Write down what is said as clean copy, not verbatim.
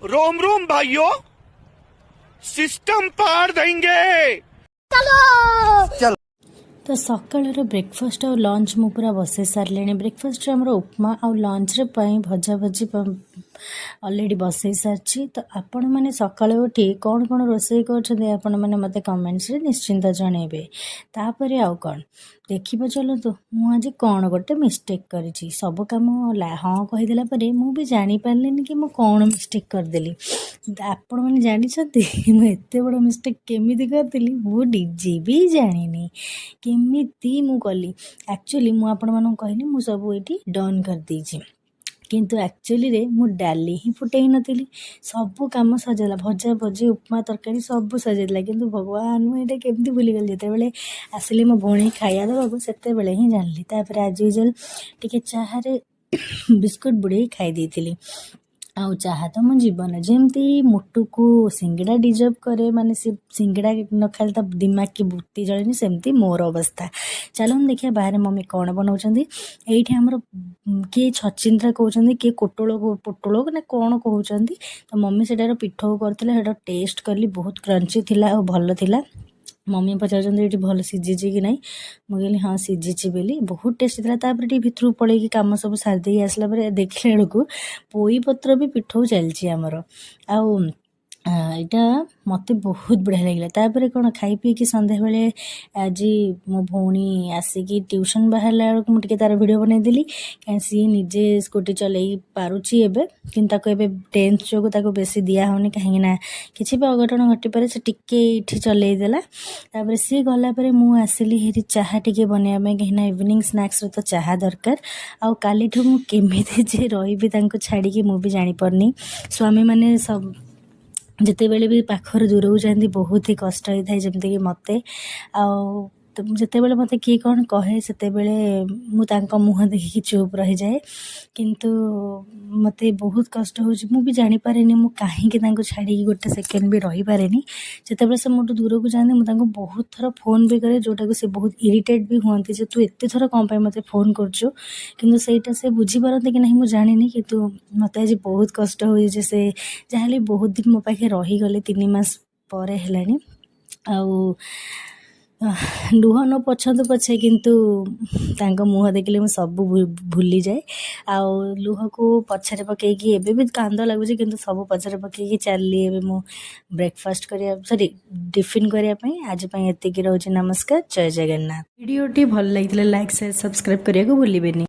रोम रोम भाइयों, सिस्टम पार देंगे। तो सकाळर ब्रेकफास्ट और लंच मु पूरा बसई सारे। ब्रेकफास्ट आम उपमा आ लंच भजा भजी अलरेडी बसई सारी। तो आपण मैंने सका उठी कौन कौन रोषे कर मत कमेंट्स रे निश्चिंत जनइबे। तापर आउ कौन देखा चलतु मुझे कौन गोटे मिस्टेक करी सब कम हाँ कहीदेला मुझे जापारे कि मुझे कौन मिस्टेक करदेली। आपण मैंने जानते मुझे बड़ मिस्टेक केमी करी मुझे भी जानी केमिति मु कली। एक्चुअली मु आपण मानू कहली मु सब ये डन कर देछि, किंतु एक्चुअली रे मु डाली ही फुटई नथिली। सब काम सजेला भजा भजी उपमा तरकारी सब सजेला, किंतु भगवान मुझे केमती भूली गली। जिते आसिली मो भौणी खाया देवाक सेते बेले ही जानली। तापर आज यूजुअल टिके चाहारे बिस्कुट बुड़े खाई देइथिली। आउ चाहा तो मो जीवन जमती मुटु को सिंगड़ा डिजर्व करे, माने से सिंगड़ा न खाली तो दिमाग की बुत्ती जलेनी, सेमती मोर अवस्था। चलो हम देखिए बाहर मम्मी कौन बनाउछंदी। एइठी हमर किए छचिंद्रा कहउछंदी, किए पोटोलो ना कौन कहउछंदी। तो मम्मी सेटार पिठो करथिले, सेटा टेस्ट करली, बहुत क्रंची थिला और भल थिला। मम्मी पचार ये भल सीझी कि नहीं, मुझे हाँ सीझी बोली, बहुत टेस्ट था। तापर भितर पड़े कम सब सारी आसला देखला बेलू पोई पत्र भी पिठौ चलती आमर आउ यहाँ मत बहुत बढ़िया लगे। तापर कौन खाई पी कि संध्या बेले आज मो भौणी आसिकी ट्यूशन बाहर बेलू मुझे तार वीडियो बनईदेली। कहीं सी निजे स्कूटी चलई पारुची एबे, किंतु ताको एबे टेंथ जो ताको बेसी दिया होनी, कहीं ना किसी भी अघटन घटी पारे से टिके इठी चलई देला। तापर सी गला परे मु आसिली हेरी चाहा टिके बनैया कहीं इवनिंग स्नैक्स तो चाहा दरकार। आउ कालीठू मु केमिति जे रही तांको छाड़ी मु भी जानी पारनी। स्वामी माने सब जितेबले भी पाखर दूर को जाती बहुत ही कष्ट होता है, जमती कि मत जितेबले मत किए कौन कहे से मुँह देखिकी चुप रही जाए। किंतु मत बहुत कष्ट हो भी जानीपारे मुझे कहीं छाड़ी गोटे सेकेंड भी रही पारे। जितेबाला से मोटू दूर को जाते मुझे बहुत थर फोन भी करे, जोटा को से बहुत इरिटेट भी हुआ जे तू एत थर कौन मत फोन करचु, किंतु सेटा से बुझीपारती कि नहीं मुझे जानी। किंतु मत आज बहुत कष्ट हो से जहाँ बहुत दिन मो पाखे रहीगले 3 मास पर है। आउ लुह न पछंतु पछे, किंतु तांको मुँह देखले मु सब भूली जाए। आउ लुह को पछरे पकईकी एबे भी कांद लगुच, किंतु सब पछरे पकईकी चलली एबे मु ब्रेकफास्ट करिया सॉरी टिफिन करिया पई। आज पई एतिकी रहउची। नमस्कार, जय जगन्नाथ। वीडियोटी भल लागितले लाइक शेयर सब्सक्राइब करिया को भूलिबेनी।